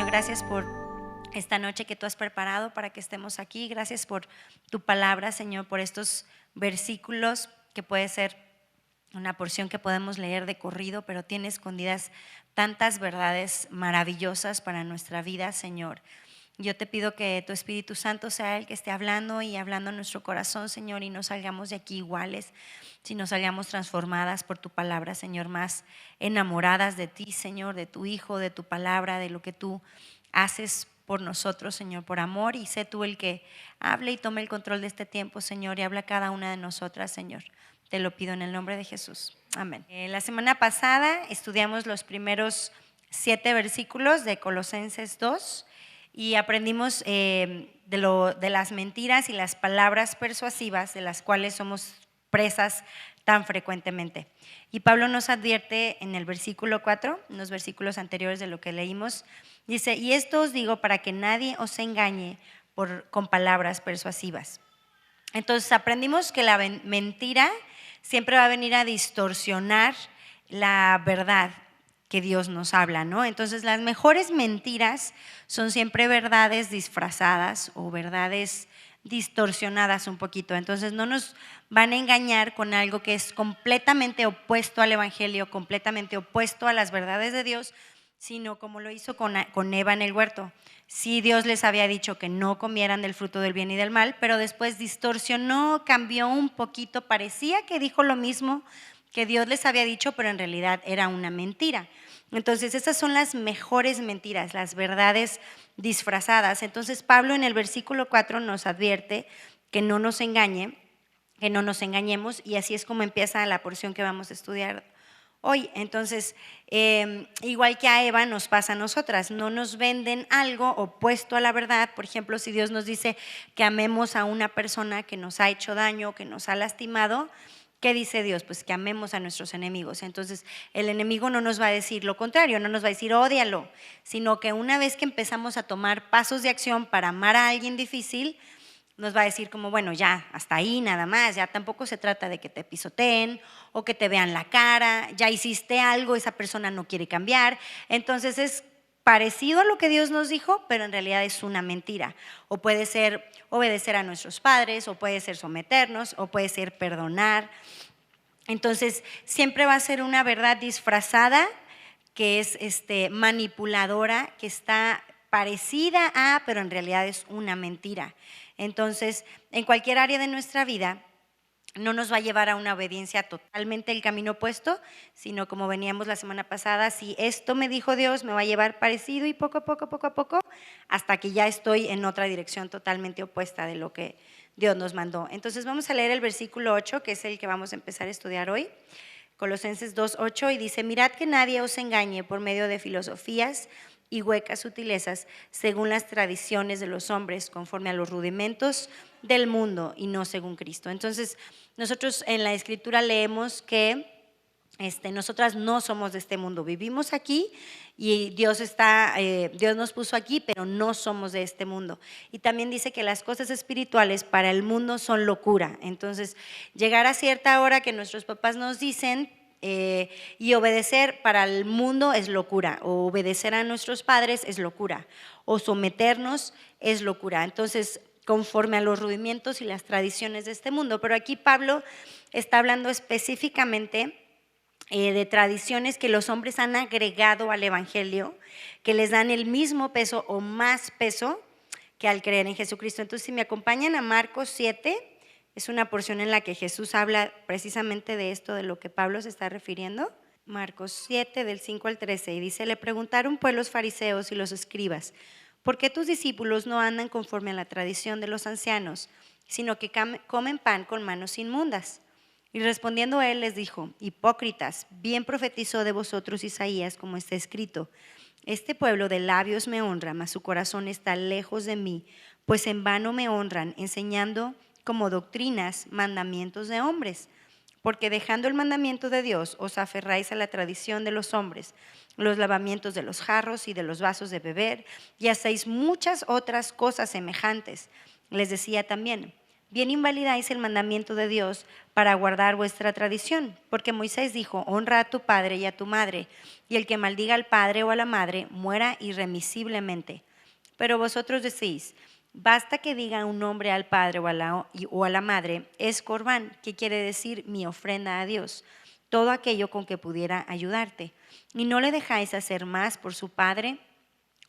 gracias por esta noche que tú has preparado para que estemos aquí. Gracias por tu palabra, Señor, por estos versículos que puede ser una porción que podemos leer de corrido, pero tiene escondidas tantas verdades maravillosas para nuestra vida, Señor. Yo te pido que tu Espíritu Santo sea el que esté hablando y hablando en nuestro corazón, Señor, y no salgamos de aquí iguales, sino salgamos transformadas por tu palabra, Señor, más enamoradas de ti, Señor, de tu Hijo, de tu palabra, de lo que tú haces por nosotros, Señor, por amor. Y sé tú el que hable y tome el control de este tiempo, Señor, y habla a cada una de nosotras, Señor. Te lo pido en el nombre de Jesús. Amén. La semana pasada estudiamos los primeros 7 versículos de Colosenses 2 y aprendimos de las mentiras y las palabras persuasivas de las cuales somos presas tan frecuentemente. Y Pablo nos advierte en el versículo 4, en los versículos anteriores de lo que leímos, dice: y esto os digo para que nadie os engañe con palabras persuasivas. Entonces aprendimos que la mentira siempre va a venir a distorsionar la verdad que Dios nos habla, ¿no? Entonces las mejores mentiras son siempre verdades disfrazadas o verdades distorsionadas un poquito. Entonces no nos van a engañar con algo que es completamente opuesto al evangelio, completamente opuesto a las verdades de Dios, sino como lo hizo con Eva en el huerto. Sí, Dios les había dicho que no comieran del fruto del bien y del mal, pero después distorsionó, cambió un poquito, parecía que dijo lo mismo que Dios les había dicho, pero en realidad era una mentira. Entonces esas son las mejores mentiras, las verdades disfrazadas. Entonces Pablo en el versículo 4 nos advierte que no nos engañe, que no nos engañemos, y así es como empieza la porción que vamos a estudiar hoy. Entonces, igual que a Eva nos pasa a nosotras, no nos venden algo opuesto a la verdad. Por ejemplo, si Dios nos dice que amemos a una persona que nos ha hecho daño, que nos ha lastimado, ¿qué dice Dios? Pues que amemos a nuestros enemigos. Entonces el enemigo no nos va a decir lo contrario, no nos va a decir ódialo, sino que una vez que empezamos a tomar pasos de acción para amar a alguien difícil, nos va a decir como, bueno, ya, hasta ahí nada más, ya tampoco se trata de que te pisoteen o que te vean la cara, ya hiciste algo, esa persona no quiere cambiar. Entonces es parecido a lo que Dios nos dijo, pero en realidad es una mentira. O puede ser obedecer a nuestros padres, o puede ser someternos, o puede ser perdonar. Entonces siempre va a ser una verdad disfrazada que es manipuladora, que está parecida a, pero en realidad es una mentira. Entonces, en cualquier área de nuestra vida no nos va a llevar a una obediencia totalmente el camino opuesto, sino como veníamos la semana pasada, si esto me dijo Dios, me va a llevar parecido y poco a poco, hasta que ya estoy en otra dirección totalmente opuesta de lo que Dios nos mandó. Entonces vamos a leer el versículo 8, que es el que vamos a empezar a estudiar hoy, Colosenses 2:8, y dice: mirad que nadie os engañe por medio de filosofías y huecas sutilezas, según las tradiciones de los hombres, conforme a los rudimentos del mundo y no según Cristo. Entonces nosotros en la Escritura leemos que nosotras no somos de este mundo, vivimos aquí y Dios nos puso aquí, pero no somos de este mundo. Y también dice que las cosas espirituales para el mundo son locura. Entonces llegar a cierta hora que nuestros papás nos dicen y obedecer para el mundo es locura, o obedecer a nuestros padres es locura, o someternos es locura. Entonces conforme a los rudimentos y las tradiciones de este mundo. Pero aquí Pablo está hablando específicamente de tradiciones que los hombres han agregado al evangelio, que les dan el mismo peso o más peso que al creer en Jesucristo. Entonces si me acompañan a Marcos 7, es una porción en la que Jesús habla precisamente de esto, de lo que Pablo se está refiriendo. Marcos 7 del 5 al 13, y dice: le preguntaron pues los fariseos y los escribas: ¿por qué tus discípulos no andan conforme a la tradición de los ancianos, sino que comen pan con manos inmundas? Y respondiendo él les dijo: hipócritas, bien profetizó de vosotros Isaías, como está escrito: este pueblo de labios me honra, mas su corazón está lejos de mí, pues en vano me honran, enseñando como doctrinas mandamientos de hombres. Porque dejando el mandamiento de Dios, os aferráis a la tradición de los hombres, los lavamientos de los jarros y de los vasos de beber, y hacéis muchas otras cosas semejantes. Les decía también: bien invalidáis el mandamiento de Dios para guardar vuestra tradición, porque Moisés dijo, honra a tu padre y a tu madre, y el que maldiga al padre o a la madre muera irremisiblemente. Pero vosotros decís, basta que diga un nombre al padre o a la madre, es corbán, que quiere decir mi ofrenda a Dios, todo aquello con que pudiera ayudarte. Y no le dejáis hacer más por su padre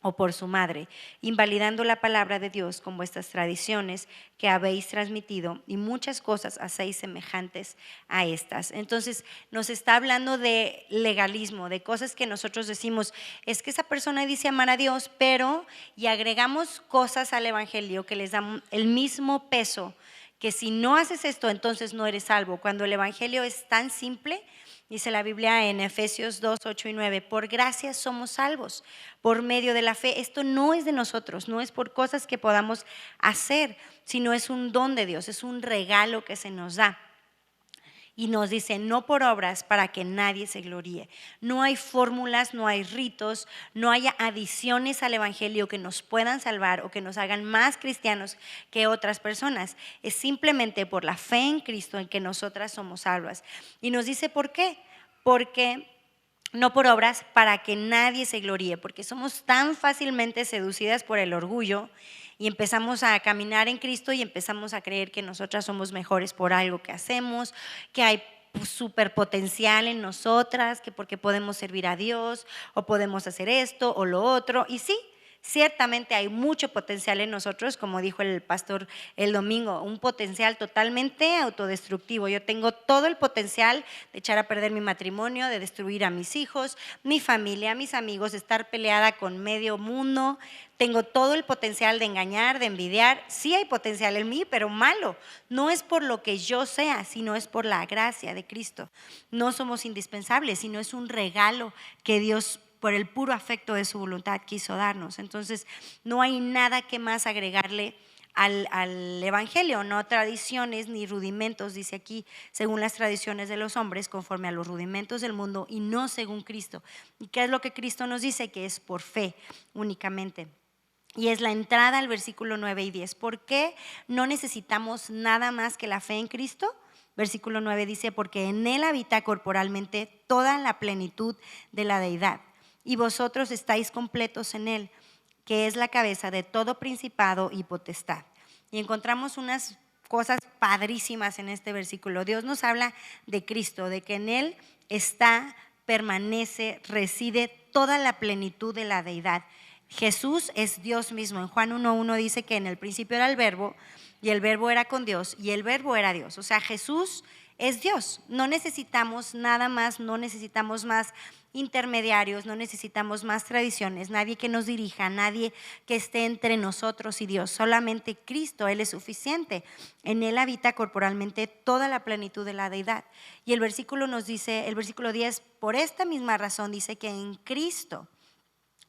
o por su madre, invalidando la palabra de Dios con vuestras tradiciones que habéis transmitido, y muchas cosas hacéis semejantes a estas. Entonces nos está hablando de legalismo, de cosas que nosotros decimos, es que esa persona dice amar a Dios, pero y agregamos cosas al evangelio que les dan el mismo peso, que si no haces esto entonces no eres salvo, cuando el evangelio es tan simple. Dice la Biblia en Efesios 2, 8 y 9, por gracia somos salvos por medio de la fe. Esto no es de nosotros, no es por cosas que podamos hacer, sino es un don de Dios, es un regalo que se nos da. Y nos dice, no por obras para que nadie se gloríe. No hay fórmulas, no hay ritos, no hay adiciones al evangelio que nos puedan salvar o que nos hagan más cristianos que otras personas. Es simplemente por la fe en Cristo en que nosotras somos salvas. Y nos dice, ¿por qué? Porque no por obras para que nadie se gloríe, porque somos tan fácilmente seducidas por el orgullo y empezamos a caminar en Cristo y empezamos a creer que nosotras somos mejores por algo que hacemos, que hay súper potencial en nosotras, que porque podemos servir a Dios o podemos hacer esto o lo otro. Y sí, ciertamente hay mucho potencial en nosotros, como dijo el pastor el domingo, un potencial totalmente autodestructivo. Yo tengo todo el potencial de echar a perder mi matrimonio, de destruir a mis hijos, mi familia, mis amigos, de estar peleada con medio mundo. Tengo todo el potencial de engañar, de envidiar. Sí hay potencial en mí, pero malo. No es por lo que yo sea, sino es por la gracia de Cristo. No somos indispensables, sino es un regalo que Dios por el puro afecto de su voluntad quiso darnos. Entonces no hay nada que más agregarle al evangelio, no tradiciones ni rudimentos, dice aquí, según las tradiciones de los hombres, conforme a los rudimentos del mundo y no según Cristo. ¿Y qué es lo que Cristo nos dice? Que es por fe únicamente. Y es la entrada al versículo 9 y 10. ¿Por qué no necesitamos nada más que la fe en Cristo? Versículo 9 dice, porque en Él habita corporalmente toda la plenitud de la deidad, y vosotros estáis completos en Él, que es la cabeza de todo principado y potestad. Y encontramos unas cosas padrísimas en este versículo. Dios nos habla de Cristo, de que en Él está, permanece, reside toda la plenitud de la deidad. Jesús es Dios mismo. En Juan 1:1 dice que en el principio era el verbo, y el verbo era con Dios, y el verbo era Dios. O sea, Jesús es Dios. No necesitamos nada más, no necesitamos más intermediarios, no necesitamos más tradiciones, nadie que nos dirija, nadie que esté entre nosotros y Dios. Solamente Cristo, Él es suficiente. En Él habita corporalmente toda la plenitud de la deidad. Y el versículo nos dice, el versículo 10, por esta misma razón dice que en Cristo,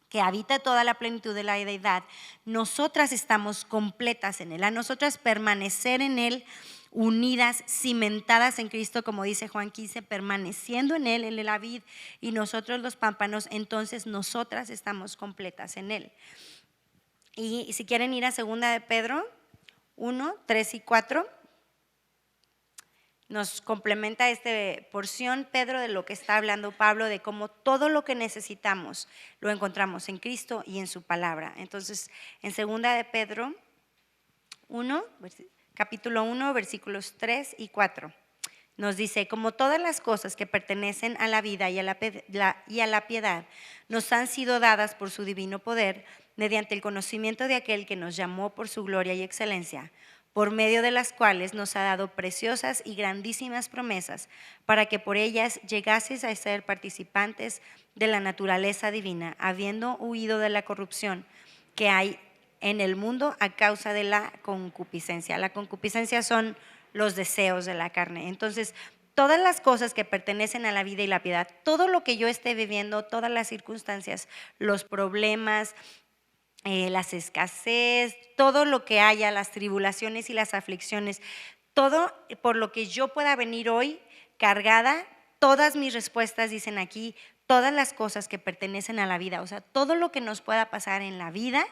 que habita toda la plenitud de la deidad, nosotras estamos completas en Él. A nosotras permanecer en Él, unidas, cimentadas en Cristo, como dice Juan 15, permaneciendo en Él la vid y nosotros los pámpanos, entonces nosotras estamos completas en Él. Y si quieren ir a 2 de Pedro 1, 3 y 4, nos complementa esta porción, Pedro, de lo que está hablando Pablo, de cómo todo lo que necesitamos lo encontramos en Cristo y en su palabra. Entonces, en 2 de Pedro 1, capítulo 1, versículos 3 y 4, nos dice, como todas las cosas que pertenecen a la vida y a la piedad nos han sido dadas por su divino poder, mediante el conocimiento de aquel que nos llamó por su gloria y excelencia, por medio de las cuales nos ha dado preciosas y grandísimas promesas, para que por ellas llegases a ser participantes de la naturaleza divina, habiendo huido de la corrupción que hay en el mundo a causa de la concupiscencia. La concupiscencia son los deseos de la carne. Entonces, todas las cosas que pertenecen a la vida y la piedad, todo lo que yo esté viviendo, todas las circunstancias, los problemas, las escasez, todo lo que haya, las tribulaciones y las aflicciones, todo por lo que yo pueda venir hoy cargada, todas mis respuestas, dicen aquí, todas las cosas que pertenecen a la vida, o sea, todo lo que nos pueda pasar en la vida,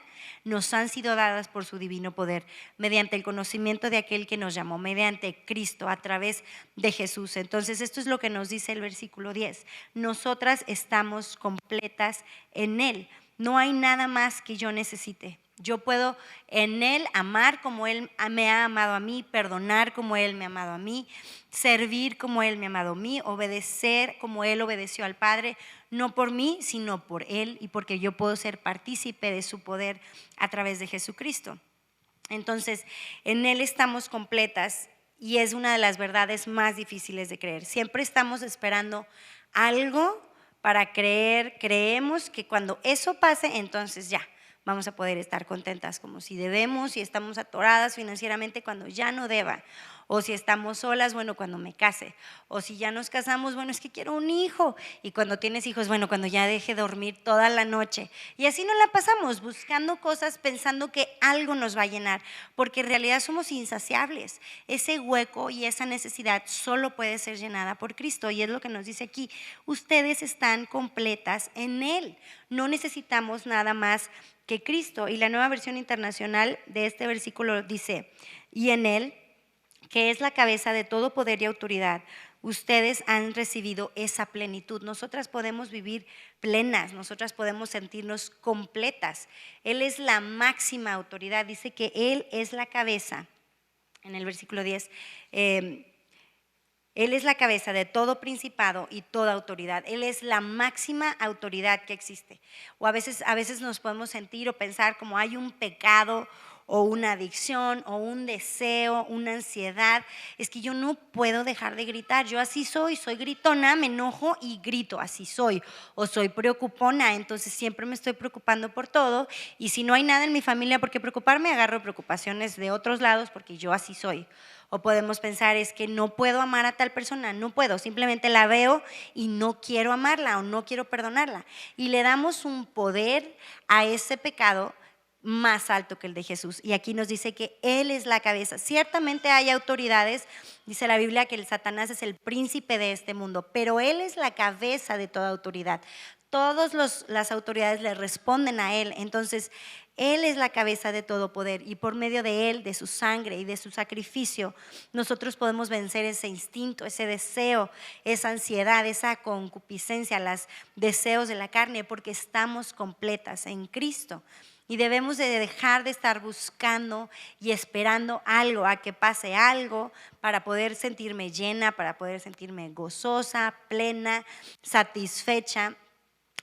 nos han sido dadas por su divino poder, mediante el conocimiento de aquel que nos llamó, mediante Cristo, a través de Jesús. Entonces, esto es lo que nos dice el versículo 10. Nosotras estamos completas en Él. No hay nada más que yo necesite. Yo puedo en Él amar como Él me ha amado a mí, perdonar como Él me ha amado a mí, servir como Él me ha amado a mí, obedecer como Él obedeció al Padre, no por mí, sino por Él y porque yo puedo ser partícipe de su poder a través de Jesucristo. Entonces, en Él estamos completas y es una de las verdades más difíciles de creer. Siempre estamos esperando algo para creer, creemos que cuando eso pase, entonces ya vamos a poder estar contentas, como si debemos y estamos atoradas financieramente cuando ya no deba, o si estamos solas, bueno, cuando me case, o si ya nos casamos, bueno, es que quiero un hijo, y cuando tienes hijos, bueno, cuando ya deje de dormir toda la noche, y así nos la pasamos buscando cosas pensando que algo nos va a llenar, porque en realidad somos insaciables. Ese hueco y esa necesidad solo puede ser llenada por Cristo, y es lo que nos dice aquí: ustedes están completas en Él, no necesitamos nada más que Cristo. Y la Nueva Versión Internacional de este versículo dice: y en Él, que es la cabeza de todo poder y autoridad, ustedes han recibido esa plenitud. Nosotras podemos vivir plenas, nosotras podemos sentirnos completas. Él es la máxima autoridad, dice que Él es la cabeza. En el versículo 10, Él es la cabeza de todo principado y toda autoridad. Él es la máxima autoridad que existe. O a veces nos podemos sentir o pensar como hay un pecado o una adicción o un deseo, una ansiedad. Es que yo no puedo dejar de gritar. Yo así soy gritona, me enojo y grito, así soy. O soy preocupona, entonces siempre me estoy preocupando por todo. Y si no hay nada en mi familia por qué preocuparme, agarro preocupaciones de otros lados porque yo así soy. O podemos pensar, es que no puedo amar a tal persona, no puedo, simplemente la veo y no quiero amarla o no quiero perdonarla. Y le damos un poder a ese pecado más alto que el de Jesús. Y aquí nos dice que Él es la cabeza. Ciertamente hay autoridades, dice la Biblia que el Satanás es el príncipe de este mundo, pero Él es la cabeza de toda autoridad. Todas las autoridades le responden a Él. Entonces, Él es la cabeza de todo poder y por medio de Él, de su sangre y de su sacrificio, nosotros podemos vencer ese instinto, ese deseo, esa ansiedad, esa concupiscencia, los deseos de la carne, porque estamos completas en Cristo. Y debemos de dejar de estar buscando y esperando algo, a que pase algo para poder sentirme llena, para poder sentirme gozosa, plena, satisfecha.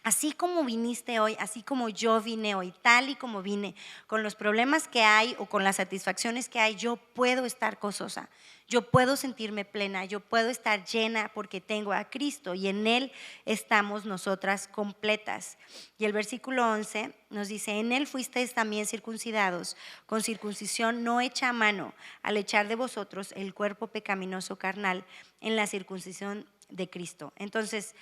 Así como viniste hoy, así como yo vine hoy, tal y como vine, con los problemas que hay o con las satisfacciones que hay, yo puedo estar gozosa, yo puedo sentirme plena, yo puedo estar llena porque tengo a Cristo y en Él estamos nosotras completas. Y el versículo 11 nos dice: en Él fuisteis también circuncidados, con circuncisión no hecha a mano, al echar de vosotros el cuerpo pecaminoso carnal en la circuncisión de Cristo. Entonces,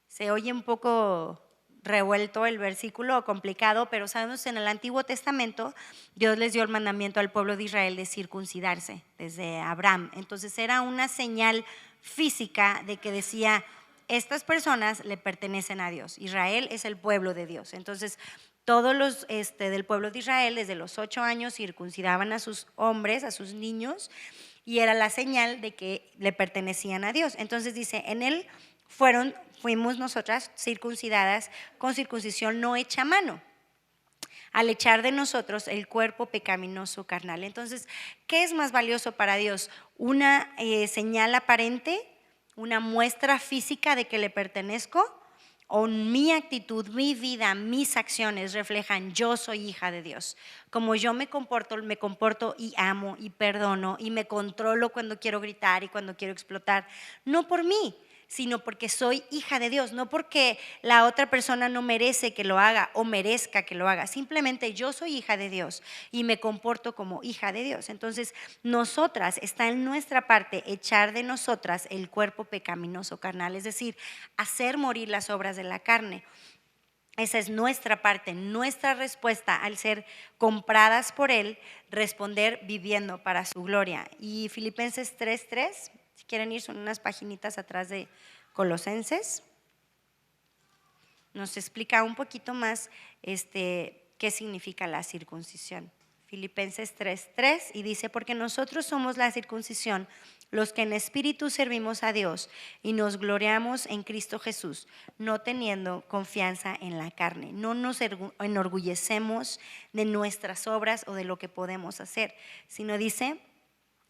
se oye un poco revuelto el versículo, complicado, pero sabemos que en el Antiguo Testamento Dios les dio el mandamiento al pueblo de Israel de circuncidarse desde Abraham. Entonces era una señal física de que decía: estas personas le pertenecen a Dios, Israel es el pueblo de Dios. Entonces todos los del pueblo de Israel desde los 8 años circuncidaban a sus hombres, a sus niños, y era la señal de que le pertenecían a Dios. Entonces dice: en Él fuimos nosotras circuncidadas con circuncisión no hecha a mano, al echar de nosotros el cuerpo pecaminoso carnal. Entonces, ¿qué es más valioso para Dios? ¿Una señal aparente, una muestra física de que le pertenezco? ¿O mi actitud, mi vida, mis acciones reflejan yo soy hija de Dios? Como yo me comporto y amo y perdono y me controlo cuando quiero gritar y cuando quiero explotar, no por mí, sino porque soy hija de Dios, no porque la otra persona no merece que lo haga o merezca que lo haga, simplemente yo soy hija de Dios y me comporto como hija de Dios. Entonces nosotras, está en nuestra parte echar de nosotras el cuerpo pecaminoso carnal, es decir, hacer morir las obras de la carne. Esa es nuestra parte, nuestra respuesta al ser compradas por Él, responder viviendo para su gloria. Y Filipenses 3:3, si quieren ir, son unas paginitas atrás de Colosenses nos explica un poquito más qué significa la circuncisión. Filipenses 3:3 y dice, porque nosotros somos la circuncisión, los que en espíritu servimos a Dios y nos gloriamos en Cristo Jesús, no teniendo confianza en la carne. No nos enorgullecemos de nuestras obras o de lo que podemos hacer, sino dice,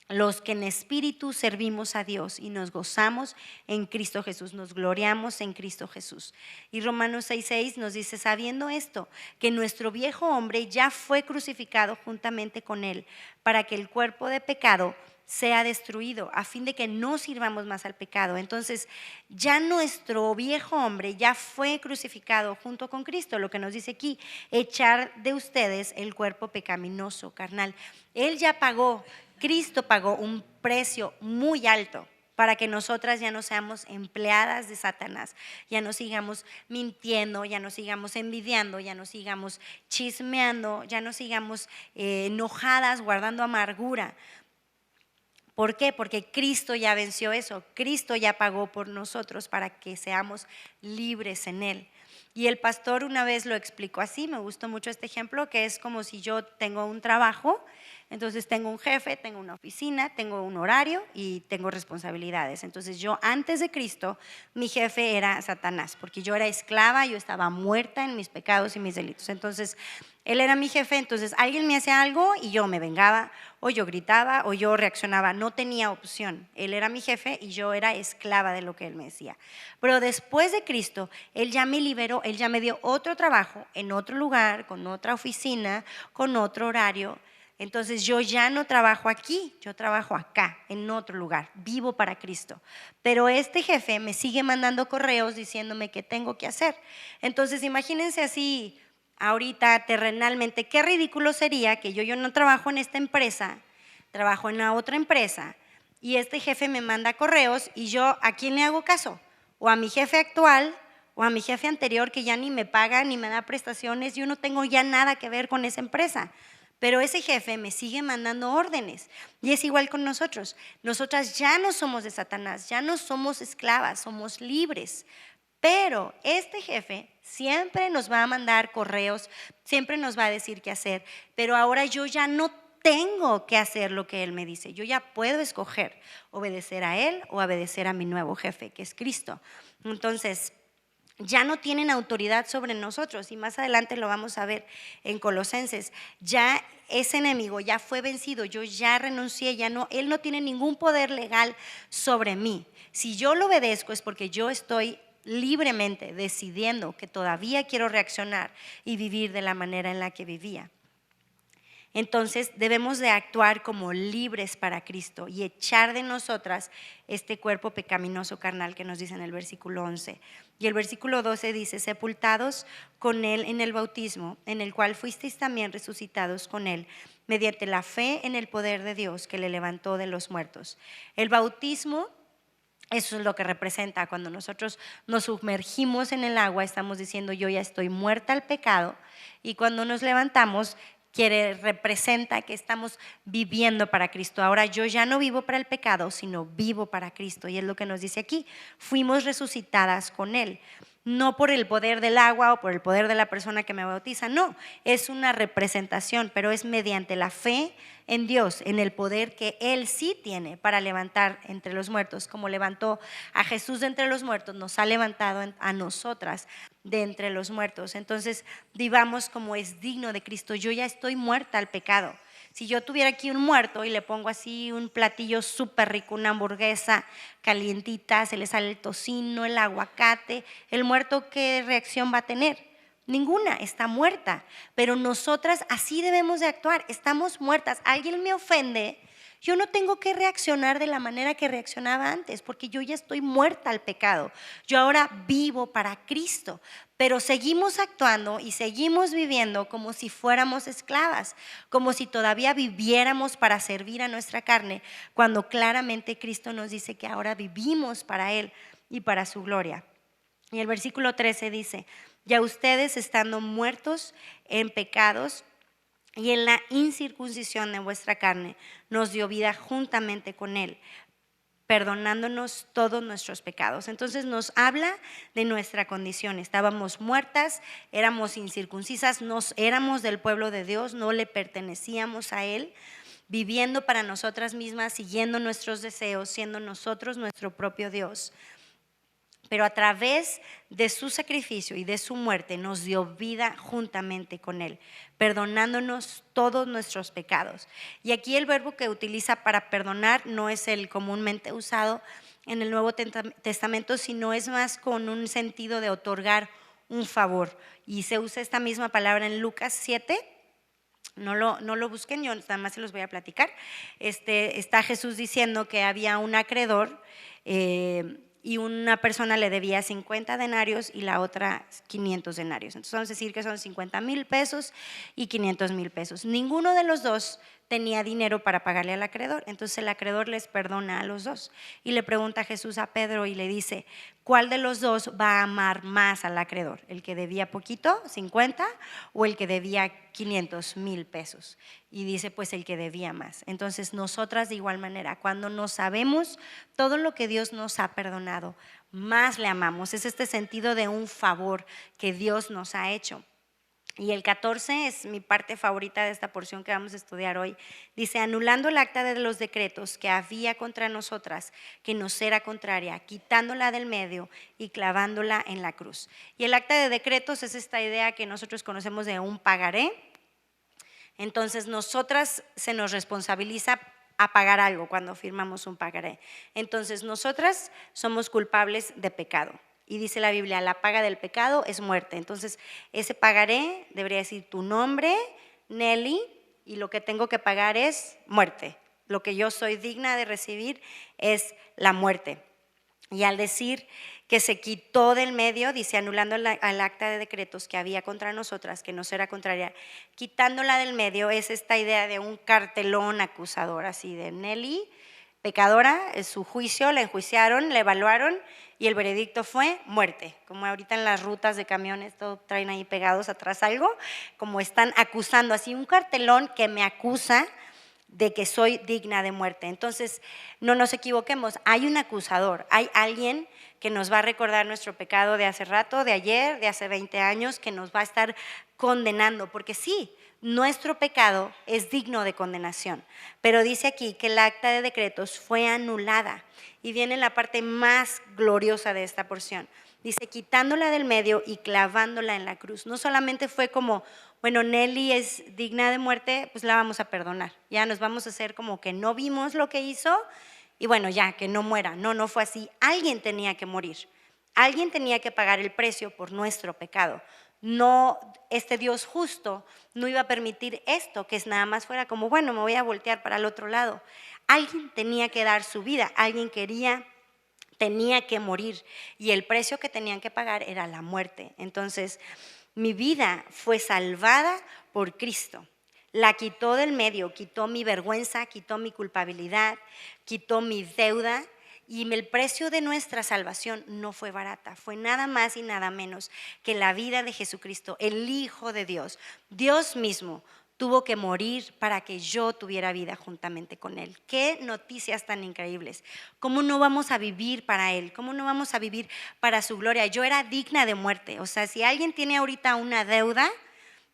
los que en espíritu servimos a Dios y nos gozamos en Cristo Jesús, nos gloriamos en Cristo Jesús. Y Romanos 6:6 nos dice, sabiendo esto, que nuestro viejo hombre ya fue crucificado juntamente con él, para que el cuerpo de pecado sea destruido, a fin de que no sirvamos más al pecado. Entonces, ya nuestro viejo hombre ya fue crucificado junto con Cristo, lo que nos dice aquí, echar de ustedes el cuerpo pecaminoso, carnal. Él ya pagó. Cristo pagó un precio muy alto para que nosotras ya no seamos empleadas de Satanás, ya no sigamos mintiendo, ya no sigamos envidiando, ya no sigamos chismeando, ya no sigamos enojadas, guardando amargura. ¿Por qué? Porque Cristo ya venció eso, Cristo ya pagó por nosotros para que seamos libres en Él. Y el pastor una vez lo explicó así, me gustó mucho este ejemplo, que es como si yo tengo un trabajo. Entonces tengo un jefe, tengo una oficina, tengo un horario y tengo responsabilidades. Entonces yo antes de Cristo, mi jefe era Satanás, porque yo era esclava, yo estaba muerta en mis pecados y mis delitos. Entonces él era mi jefe, entonces alguien me hacía algo y yo me vengaba, o yo gritaba, o yo reaccionaba, no tenía opción. Él era mi jefe y yo era esclava de lo que él me decía. Pero después de Cristo, él ya me liberó, él ya me dio otro trabajo en otro lugar, con otra oficina, con otro horario. Entonces yo ya no trabajo aquí, yo trabajo acá, en otro lugar, vivo para Cristo. Pero este jefe me sigue mandando correos diciéndome qué tengo que hacer. Entonces imagínense así, ahorita terrenalmente, qué ridículo sería que yo no trabajo en esta empresa, trabajo en la otra empresa y este jefe me manda correos y yo ¿a quién le hago caso? O a mi jefe actual o a mi jefe anterior que ya ni me paga ni me da prestaciones, yo no tengo ya nada que ver con esa empresa. Pero ese jefe me sigue mandando órdenes y es igual con nosotros. Nosotras ya no somos de Satanás, ya no somos esclavas, somos libres. Pero este jefe siempre nos va a mandar correos, siempre nos va a decir qué hacer. Pero ahora yo ya no tengo que hacer lo que él me dice. Yo ya puedo escoger obedecer a él o obedecer a mi nuevo jefe, que es Cristo. Entonces, ya no tienen autoridad sobre nosotros y más adelante lo vamos a ver en Colosenses. Ya ese enemigo ya fue vencido, yo ya renuncié, ya no, él no tiene ningún poder legal sobre mí. Si yo lo obedezco es porque yo estoy libremente decidiendo que todavía quiero reaccionar y vivir de la manera en la que vivía. Entonces debemos de actuar como libres para Cristo y echar de nosotras este cuerpo pecaminoso carnal que nos dice en el versículo 11. Y el versículo 12 dice, sepultados con Él en el bautismo, en el cual fuisteis también resucitados con Él, mediante la fe en el poder de Dios que le levantó de los muertos. El bautismo, eso es lo que representa cuando nosotros nos sumergimos en el agua, estamos diciendo yo ya estoy muerta al pecado, y cuando nos levantamos representa que estamos viviendo para Cristo. Ahora yo ya no vivo para el pecado, sino vivo para Cristo. Y es lo que nos dice aquí, fuimos resucitadas con Él. No por el poder del agua o por el poder de la persona que me bautiza, no, es una representación, pero es mediante la fe en Dios, en el poder que Él sí tiene para levantar entre los muertos. Como levantó a Jesús de entre los muertos, nos ha levantado a nosotras de entre los muertos. Entonces vivamos como es digno de Cristo. Yo ya estoy muerta al pecado. Si yo tuviera aquí un muerto y le pongo así un platillo súper rico, una hamburguesa calientita, se le sale el tocino, el aguacate, el muerto, ¿qué reacción va a tener? Ninguna, está muerta. Pero nosotras así debemos de actuar, estamos muertas. Alguien me ofende, yo no tengo que reaccionar de la manera que reaccionaba antes, porque yo ya estoy muerta al pecado. Yo ahora vivo para Cristo, pero seguimos actuando y seguimos viviendo como si fuéramos esclavas, como si todavía viviéramos para servir a nuestra carne, cuando claramente Cristo nos dice que ahora vivimos para Él y para su gloria. Y el versículo 13 dice, ya ustedes estando muertos en pecados y en la incircuncisión de vuestra carne, nos dio vida juntamente con Él, perdonándonos todos nuestros pecados. Entonces nos habla de nuestra condición. Estábamos muertas, éramos incircuncisas, éramos del pueblo de Dios, no le pertenecíamos a Él, viviendo para nosotras mismas, siguiendo nuestros deseos, siendo nosotros nuestro propio Dios. Pero a través de su sacrificio y de su muerte nos dio vida juntamente con Él, perdonándonos todos nuestros pecados. Y aquí el verbo que utiliza para perdonar no es el comúnmente usado en el Nuevo Testamento, sino es más con un sentido de otorgar un favor. Y se usa esta misma palabra en Lucas 7. No lo busquen, yo nada más se los voy a platicar. Está Jesús diciendo que había un acreedor y una persona le debía 50 denarios y la otra 500 denarios. Entonces vamos a decir que son 50,000 pesos y 500,000 pesos. Ninguno de los dos tenía dinero para pagarle al acreedor, entonces el acreedor les perdona a los dos. Y le pregunta a Jesús a Pedro y le dice, ¿cuál de los dos va a amar más al acreedor? ¿El que debía poquito, 50, o el que debía 500,000 pesos? Y dice, pues el que debía más. Entonces nosotras de igual manera, cuando no sabemos todo lo que Dios nos ha perdonado, más le amamos. Es este sentido de un favor que Dios nos ha hecho. Y el 14 es mi parte favorita de esta porción que vamos a estudiar hoy. Dice, anulando el acta de los decretos que había contra nosotras, que nos era contraria, quitándola del medio y clavándola en la cruz. Y el acta de decretos es esta idea que nosotros conocemos de un pagaré. Entonces nosotras se nos responsabiliza a pagar algo cuando firmamos un pagaré. Entonces nosotras somos culpables de pecado. Y dice la Biblia, la paga del pecado es muerte. Entonces ese pagaré debería decir tu nombre, Nelly, y lo que tengo que pagar es muerte. Lo que yo soy digna de recibir es la muerte. Y al decir que se quitó del medio, dice anulando al acta de decretos que había contra nosotras, que nos era contraria, quitándola del medio es esta idea de un cartelón acusador, así de Nelly, pecadora, es su juicio, la enjuiciaron, la evaluaron y el veredicto fue muerte. Como ahorita en las rutas de camiones, todo traen ahí pegados atrás algo, como están acusando, así un cartelón que me acusa de que soy digna de muerte. Entonces, no nos equivoquemos, hay un acusador, hay alguien que nos va a recordar nuestro pecado de hace rato, de ayer, de hace 20 años, que nos va a estar condenando, porque sí, nuestro pecado es digno de condenación, pero dice aquí que el acta de decretos fue anulada y viene la parte más gloriosa de esta porción. Dice, quitándola del medio y clavándola en la cruz. No solamente fue como, bueno, Nelly es digna de muerte, pues la vamos a perdonar. Ya nos vamos a hacer como que no vimos lo que hizo y bueno, ya, que no muera. No fue así. Alguien tenía que morir. Alguien tenía que pagar el precio por nuestro pecado. No, este Dios justo no iba a permitir esto, que es nada más fuera como, bueno, me voy a voltear para el otro lado. Alguien tenía que dar su vida, alguien tenía que morir y el precio que tenían que pagar era la muerte. Entonces, mi vida fue salvada por Cristo. La quitó del medio, quitó mi vergüenza, quitó mi culpabilidad, quitó mi deuda. Y el precio de nuestra salvación no fue barata, fue nada más y nada menos que la vida de Jesucristo, el Hijo de Dios. Dios mismo tuvo que morir para que yo tuviera vida juntamente con Él. Qué noticias tan increíbles. ¿Cómo no vamos a vivir para Él? ¿Cómo no vamos a vivir para su gloria? Yo era digna de muerte. O sea, si alguien tiene ahorita una deuda,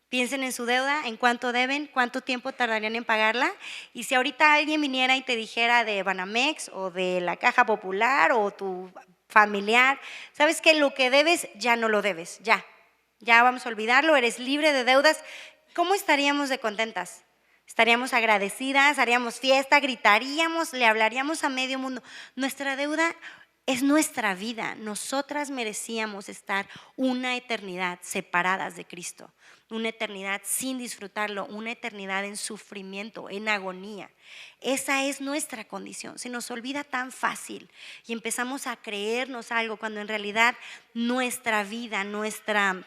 piensen en su deuda, en cuánto deben, cuánto tiempo tardarían en pagarla. Y si ahorita alguien viniera y te dijera de Banamex o de la Caja Popular o tu familiar, ¿sabes qué? Lo que debes ya no lo debes, ya vamos a olvidarlo, eres libre de deudas. ¿Cómo estaríamos de contentas? Estaríamos agradecidas, haríamos fiesta, gritaríamos, le hablaríamos a medio mundo. Nuestra deuda es nuestra vida. Nosotras merecíamos estar una eternidad separadas de Cristo, una eternidad sin disfrutarlo, una eternidad en sufrimiento, en agonía. Esa es nuestra condición. Se nos olvida tan fácil y empezamos a creernos algo cuando en realidad nuestra vida, nuestra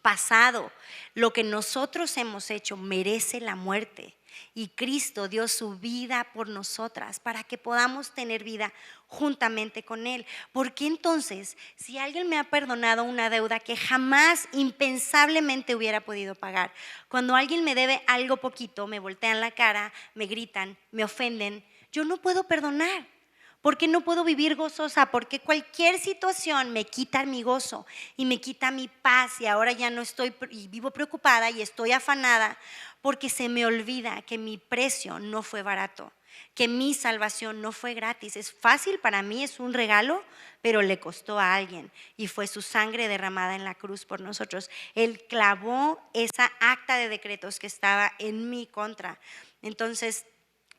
pasado, lo que nosotros hemos hecho merece la muerte. Y Cristo dio su vida por nosotras para que podamos tener vida juntamente con Él. ¿Por qué entonces, si alguien me ha perdonado una deuda que jamás impensablemente hubiera podido pagar, cuando alguien me debe algo poquito, me voltean la cara, me gritan, me ofenden, yo no puedo perdonar? ¿Por qué no puedo vivir gozosa? Porque cualquier situación me quita mi gozo y me quita mi paz, y ahora ya no estoy y vivo preocupada y estoy afanada porque se me olvida que mi precio no fue barato, que mi salvación no fue gratis. Es fácil para mí, es un regalo, pero le costó a alguien y fue su sangre derramada en la cruz por nosotros. Él clavó esa acta de decretos que estaba en mi contra. Entonces,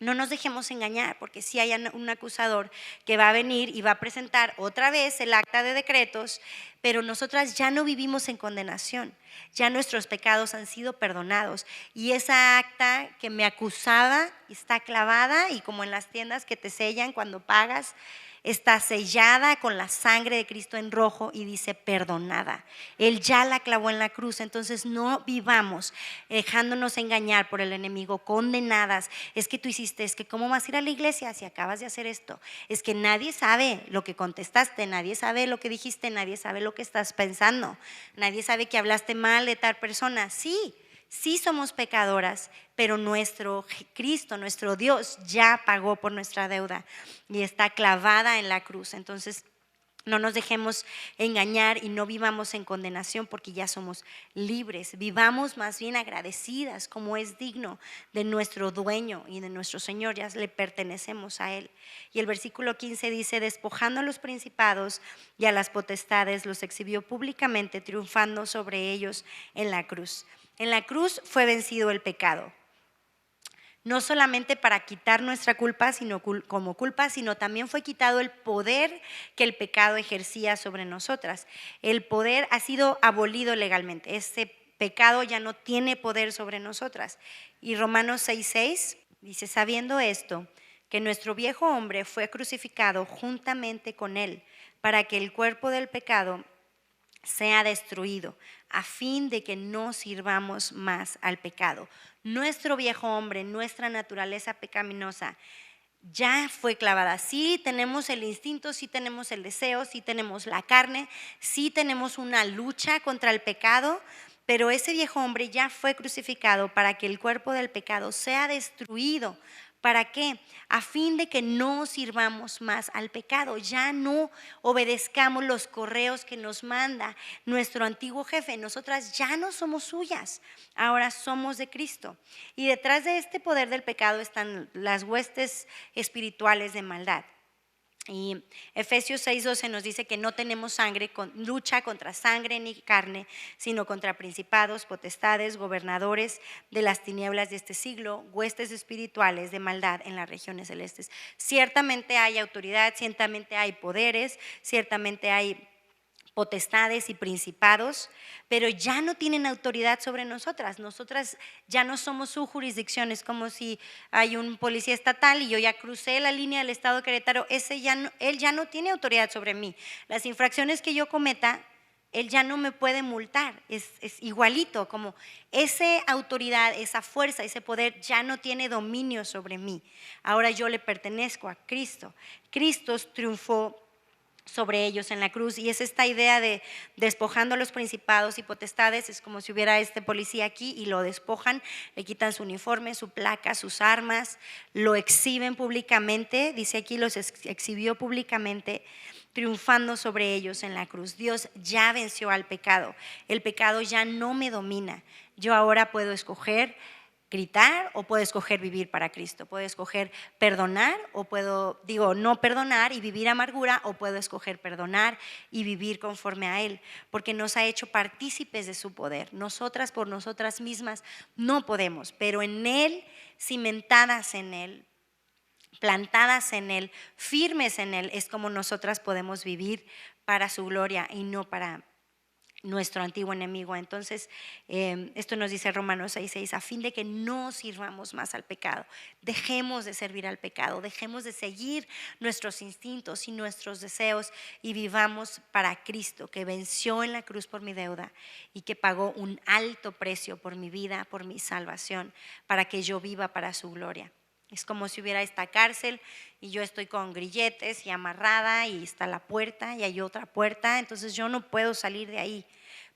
no nos dejemos engañar, porque si hay un acusador que va a venir y va a presentar otra vez el acta de decretos, pero nosotras ya no vivimos en condenación, ya nuestros pecados han sido perdonados, y esa acta que me acusaba está clavada, y como en las tiendas que te sellan cuando pagas, está sellada con la sangre de Cristo en rojo y dice perdonada. Él ya la clavó en la cruz. Entonces no vivamos dejándonos engañar por el enemigo, condenadas. Es que tú hiciste, es que cómo vas a ir a la iglesia si acabas de hacer esto. Es que nadie sabe lo que contestaste, nadie sabe lo que dijiste, nadie sabe lo que estás pensando, nadie sabe que hablaste mal de tal persona. Sí somos pecadoras, pero nuestro Cristo, nuestro Dios, ya pagó por nuestra deuda y está clavada en la cruz. Entonces, no nos dejemos engañar y no vivamos en condenación, porque ya somos libres. Vivamos más bien agradecidas, como es digno de nuestro dueño y de nuestro Señor. Ya le pertenecemos a Él. Y el versículo 15 dice: despojando a los principados y a las potestades, los exhibió públicamente, triunfando sobre ellos en la cruz. En la cruz fue vencido el pecado, no solamente para quitar nuestra culpa, sino también fue quitado el poder que el pecado ejercía sobre nosotras. El poder ha sido abolido legalmente. Ese pecado ya no tiene poder sobre nosotras. Y Romanos 6:6 dice: sabiendo esto, que nuestro viejo hombre fue crucificado juntamente con él, para que el cuerpo del pecado sea destruido, a fin de que no sirvamos más al pecado. Nuestro viejo hombre, nuestra naturaleza pecaminosa ya fue clavada. Sí tenemos el instinto, sí tenemos el deseo, sí tenemos la carne, sí tenemos una lucha contra el pecado, pero ese viejo hombre ya fue crucificado para que el cuerpo del pecado sea destruido. ¿Para qué? A fin de que no sirvamos más al pecado, ya no obedezcamos los correos que nos manda nuestro antiguo jefe. Nosotras ya no somos suyas, ahora somos de Cristo. Y detrás de este poder del pecado están las huestes espirituales de maldad. Y Efesios 6:12 nos dice que no tenemos lucha contra sangre ni carne, sino contra principados, potestades, gobernadores de las tinieblas de este siglo, huestes espirituales de maldad en las regiones celestes. Ciertamente hay autoridad, ciertamente hay poderes, ciertamente hay potestades y principados, pero ya no tienen autoridad sobre nosotras. Nosotras ya no somos su jurisdicción. Es como si hay un policía estatal y yo ya crucé la línea del estado de Querétaro. Él ya no tiene autoridad sobre mí. Las infracciones que yo cometa, él ya no me puede multar. Es igualito, como esa autoridad, esa fuerza, ese poder ya no tiene dominio sobre mí. Ahora yo le pertenezco a Cristo. Cristo triunfó sobre ellos en la cruz, y es esta idea de despojando a los principados y potestades. Es como si hubiera este policía aquí y lo despojan, le quitan su uniforme, su placa, sus armas, lo exhiben públicamente. Dice aquí: los exhibió públicamente, triunfando sobre ellos en la cruz. Dios ya venció al pecado, el pecado ya no me domina. Yo ahora puedo escoger gritar o puedo escoger vivir para Cristo. Puedo escoger perdonar o no perdonar y vivir amargura, o puedo escoger perdonar y vivir conforme a Él, porque nos ha hecho partícipes de su poder. Nosotras por nosotras mismas no podemos, pero en Él, cimentadas en Él, plantadas en Él, firmes en Él, es como nosotras podemos vivir para su gloria y no para nuestro antiguo enemigo. Entonces, esto nos dice Romanos 6:6: a fin de que no sirvamos más al pecado. Dejemos de servir al pecado, dejemos de seguir nuestros instintos y nuestros deseos, y vivamos para Cristo, que venció en la cruz por mi deuda y que pagó un alto precio por mi vida, por mi salvación, para que yo viva para su gloria. Es como si hubiera esta cárcel y yo estoy con grilletes y amarrada, y está la puerta y hay otra puerta, entonces yo no puedo salir de ahí.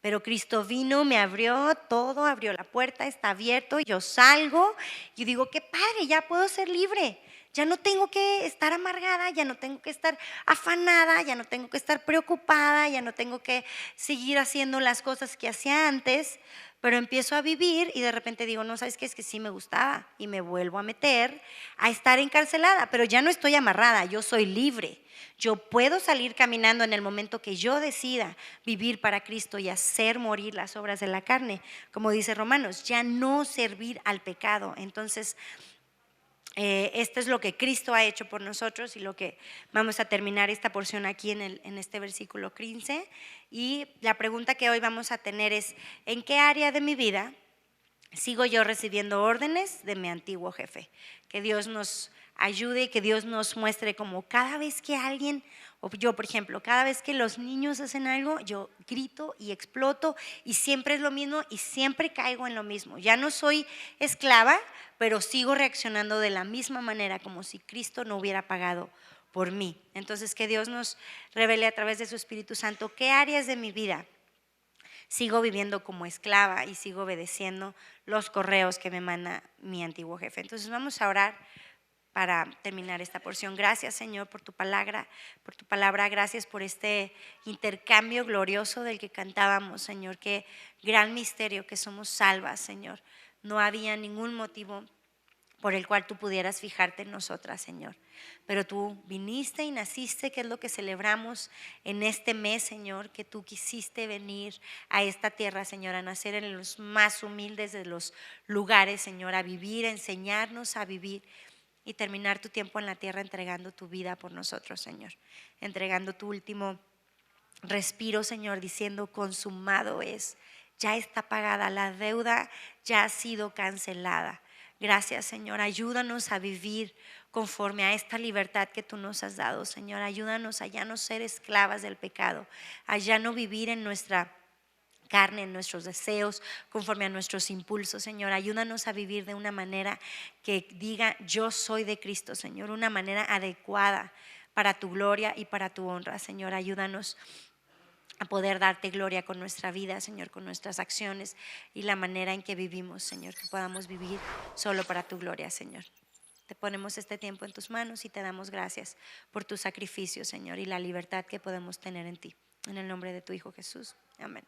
Pero Cristo vino, me abrió todo, abrió la puerta, está abierto, y yo salgo y digo: qué padre, ya puedo ser libre. Ya no tengo que estar amargada, ya no tengo que estar afanada, ya no tengo que estar preocupada, ya no tengo que seguir haciendo las cosas que hacía antes, pero empiezo a vivir y de repente digo, no, ¿sabes qué? Es que sí me gustaba y me vuelvo a meter a estar encarcelada, pero ya no estoy amarrada, yo soy libre. Yo puedo salir caminando en el momento que yo decida vivir para Cristo y hacer morir las obras de la carne, como dice Romanos, ya no servir al pecado. Entonces, esto es lo que Cristo ha hecho por nosotros y lo que vamos a terminar esta porción aquí en este versículo 15. Y la pregunta que hoy vamos a tener es, ¿en qué área de mi vida sigo yo recibiendo órdenes de mi antiguo jefe? Que Dios nos ayude y que Dios nos muestre como cada vez que alguien, o yo por ejemplo, cada vez que los niños hacen algo, yo grito y exploto y siempre es lo mismo y siempre caigo en lo mismo. Ya no soy esclava, pero sigo reaccionando de la misma manera como si Cristo no hubiera pagado por mí. Entonces que Dios nos revele a través de su Espíritu Santo qué áreas de mi vida sigo viviendo como esclava y sigo obedeciendo los correos que me manda mi antiguo jefe. Entonces vamos a orar para terminar esta porción. Gracias, Señor, por tu palabra, gracias por este intercambio glorioso del que cantábamos, Señor. Qué gran misterio que somos salvas, Señor. No había ningún motivo por el cual tú pudieras fijarte en nosotras, Señor. Pero tú viniste y naciste, que es lo que celebramos en este mes, Señor, que tú quisiste venir a esta tierra, Señor, a nacer en los más humildes de los lugares, Señor, a vivir, a enseñarnos a vivir y terminar tu tiempo en la tierra entregando tu vida por nosotros, Señor. Entregando tu último respiro, Señor, diciendo consumado es, ya está pagada, la deuda ya ha sido cancelada. Gracias, Señor, ayúdanos a vivir conforme a esta libertad que tú nos has dado, Señor. Ayúdanos a ya no ser esclavas del pecado, a ya no vivir en nuestra carne, en nuestros deseos, conforme a nuestros impulsos, Señor. Ayúdanos a vivir de una manera que diga yo soy de Cristo, Señor, una manera adecuada para tu gloria y para tu honra, Señor. Ayúdanos a poder darte gloria con nuestra vida, Señor, con nuestras acciones y la manera en que vivimos, Señor, que podamos vivir solo para tu gloria, Señor. Te ponemos este tiempo en tus manos y te damos gracias por tu sacrificio, Señor, y la libertad que podemos tener en ti. En el nombre de tu Hijo Jesús. Amén.